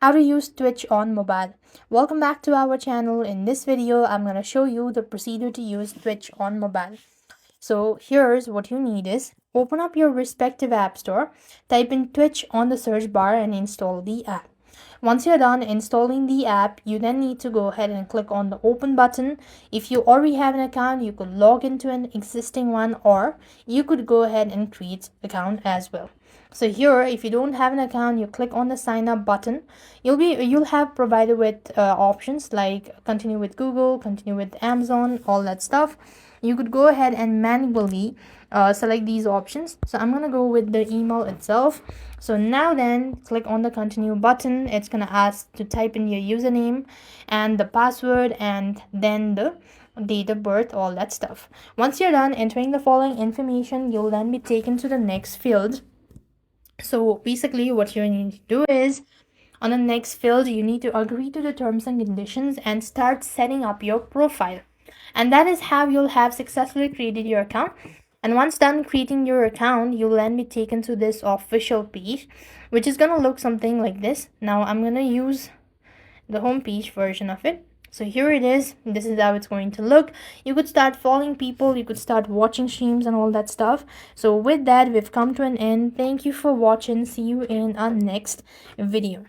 How to use Twitch on mobile. Welcome back to our channel. In this video, I'm going to show you the procedure to use Twitch on mobile. So here's what you need is open up your respective app store, type in Twitch on the search bar and install the app. Once you're done installing the app, you then need to go ahead and click on the open button. If you already have an account, you could log into an existing one, or you could go ahead and create account as well. So here, if you don't have an account, you click on the sign up button. You'll have provided with options like continue with Google, continue with Amazon, all that stuff. You could go ahead and manually select these options. So I'm gonna go with the email itself. So now then click on the continue button. It's gonna ask to type in your username and the password and then the date of birth, all that stuff. Once you're done entering the following information, you'll then be taken to the next field. So basically what you need to do is on the next field, you need to agree to the terms and conditions and start setting up your profile. And that is how you'll have successfully created your account. And once done creating your account, you'll then be taken to this official page, which is going to look something like this. Now I'm going to use the home page version of it. So here it is. This is how it's going to look. You could start following people, you could start watching streams and all that stuff. So with that, we've come to an end. Thank you for watching. See you in our next video.